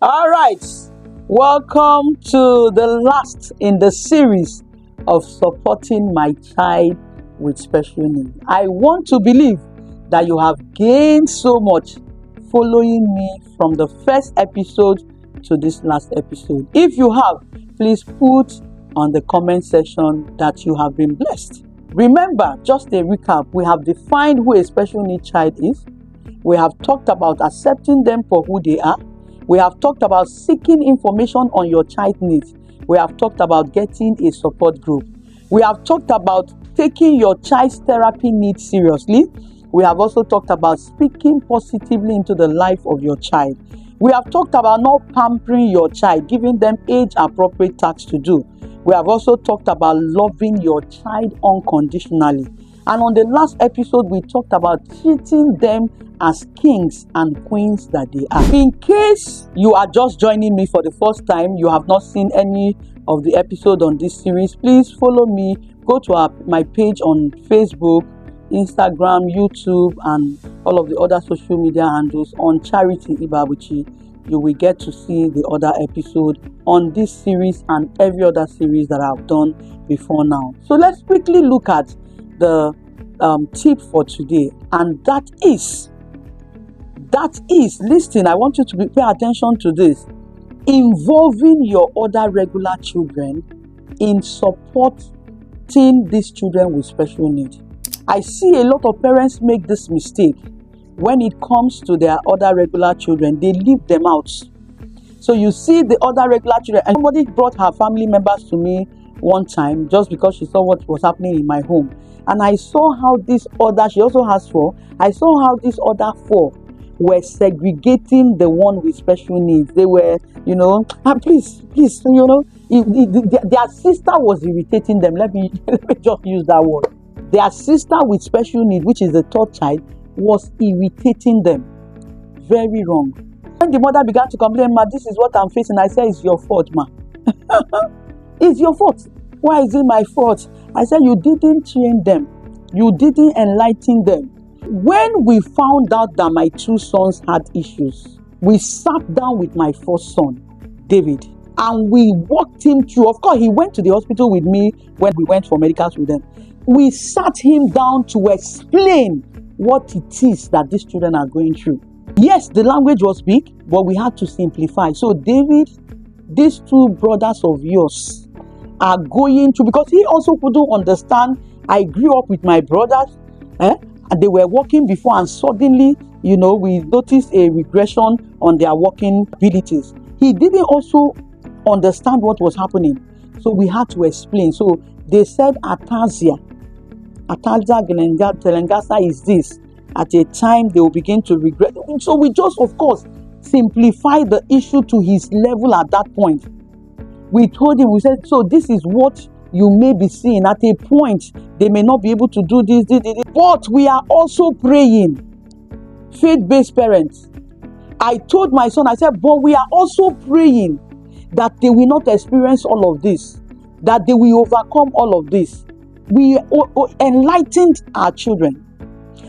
All right, welcome to the last in the series of supporting my child with special needs. I want to believe that you have gained so much following me from the first episode to this last episode. If you have, please put on the comment section that you have been blessed. Remember, just a recap, we have defined who a special needs child is. We have talked about accepting them for who they are. We have talked about seeking information on your child needs. We have talked about getting a support group. We have talked about taking your child's therapy needs seriously. We have also talked about speaking positively into the life of your child. We have talked about not pampering your child, giving them age-appropriate tasks to do. We have also talked about loving your child unconditionally. And on the last episode, we talked about treating them as kings and queens that they are. In case you are just joining me for the first time, you have not seen any of the episode on this series, please follow me. Go to my page on Facebook, Instagram, YouTube, and all of the other social media handles on Charity Ibabuchi. You will get to see the other episode on this series and every other series that I've done before now. So let's quickly look at the tip for today, and that is, listen, I want you to pay attention to this, involving your other regular children in supporting these children with special needs. I see a lot of parents make this mistake. When it comes to their other regular children, they leave them out. So you see the other regular children, and somebody brought her family members to me one time just because she saw what was happening in my home. And I saw how this other, she also has 4, I saw how these other 4 were segregating the one with special needs. They were, please, their sister was irritating them. Let me just use that word. Their sister with special needs, which is the 3rd child, was irritating them. Very wrong. When the mother began to complain, "Ma, this is what I'm facing," I said, "It's your fault, ma." It's your fault. Why is it my fault? I said, you didn't train them. You didn't enlighten them. When we found out that my 2 sons had issues, we sat down with my first son, David, and we walked him through. Of course, he went to the hospital with me when we went for medicals with them. We sat him down to explain what it is that these children are going through. Yes, the language was big, but we had to simplify. So David, these 2 brothers of yours are going through, because he also couldn't understand. I grew up with my brothers, and they were working before, and suddenly, we noticed a regression on their working abilities. He didn't also understand what was happening, so we had to explain. So they said ataxia telangiectasia is this. At a time they will begin to regret. So we just, of course, simplify the issue to his level at that point. We told him, we said, so this is what you may be seeing. At a point, they may not be able to do this. But we are also praying. Faith-based parents. I told my son, I said, but we are also praying that they will not experience all of this, that they will overcome all of this. We enlightened our children.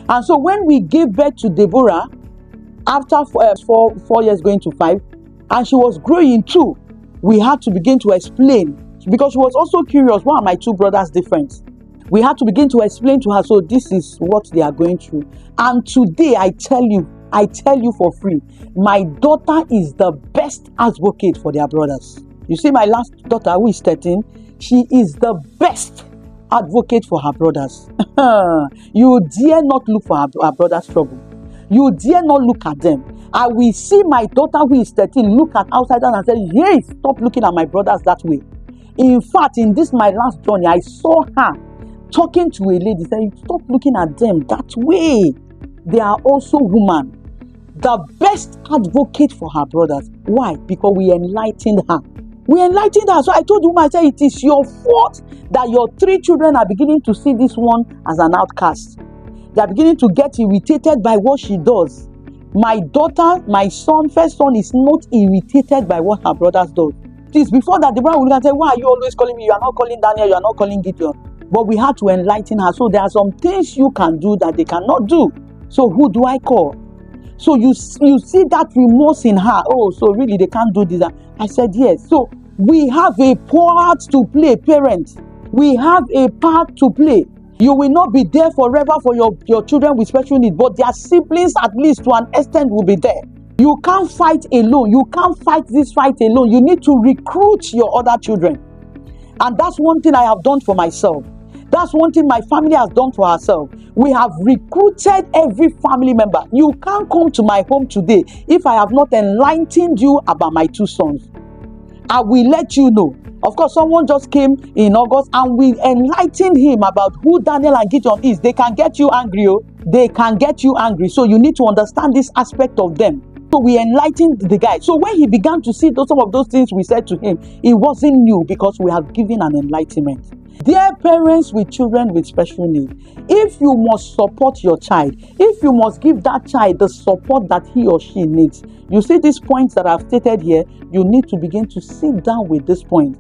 And so when we gave birth to Deborah, after 4 years going to 5, and she was growing too, we had to begin to explain, because she was also curious, why are my 2 brothers different? We had to begin to explain to her, so this is what they are going through. And today, I tell you for free, my daughter is the best advocate for their brothers. You see, my last daughter, who is 13, she is the best advocate for her brothers. You dare not look for her brother's trouble. You dare not look at them. I will see my daughter, who is 13, look at outsiders and say, hey, stop looking at my brothers that way. In fact, in this my last journey, I saw her talking to a lady saying, stop looking at them that way. They are also women. The best advocate for her brothers. Why? Because we enlightened her. We enlightened her. So I told you, I said, it is your fault that your 3 children are beginning to see this one as an outcast. They are beginning to get irritated by what she does. My daughter, my son, first son, is not irritated by what her brothers do. It is before that the brother will look and say, why are you always calling me? You are not calling Daniel, you are not calling Gideon. But we had to enlighten her. So there are some things you can do that they cannot do. So who do I call? So you see that remorse in her. Oh, so really they can't do this. I said yes. So we have a part to play, parents. We have a part to play. You will not be there forever for your children with special needs, but their siblings, at least to an extent, will be there. You can't fight alone. You can't fight this fight alone. You need to recruit your other children. And that's one thing I have done for myself. That's one thing my family has done for herself. We have recruited every family member. You can't come to my home today if I have not enlightened you about my two sons. I will let you know. Of course, someone just came in August and we enlightened him about who Daniel and Gideon is. They can get you angry. Oh. They can get you angry. So you need to understand this aspect of them. So we enlightened the guy. So when he began to see some of those things we said to him, it wasn't new because we have given an enlightenment. Dear parents with children with special needs, if you must support your child, if you must give that child the support that he or she needs, you see these points that I've stated here, you need to begin to sit down with this point.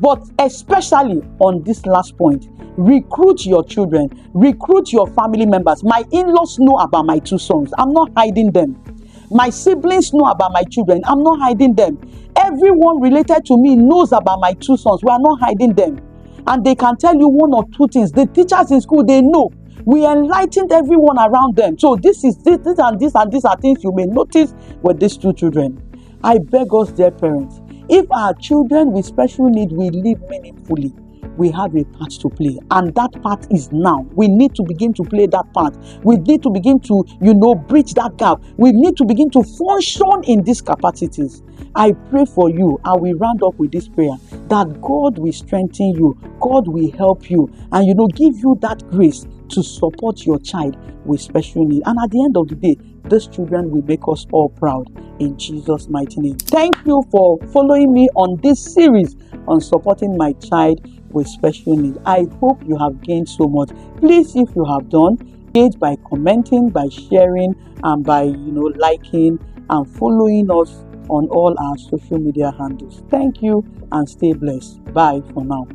But especially on this last point, recruit your children, recruit your family members. My in-laws know about my two sons. I'm not hiding them. My siblings know about my children. I'm not hiding them. Everyone related to me knows about my two sons. We are not hiding them. And they can tell you one or two things. The teachers in school, they know. We enlightened everyone around them. So this and these are things you may notice with these two children. I beg us, dear parents, if our children with special needs will live meaningfully, we have a part to play, and that part is now. We need to begin to play that part. We need to begin to, bridge that gap. We need to begin to function in these capacities. I pray for you. I will round up with this prayer that God will strengthen you, God will help you, and give you that grace to support your child with special needs. And at the end of the day, these children will make us all proud in Jesus' mighty name. Thank you for following me on this series on supporting my child with special needs. I hope you have gained so much. Please, if you have done, engage by commenting, by sharing, and by liking and following us on all our social media handles. Thank you and stay blessed. Bye for now.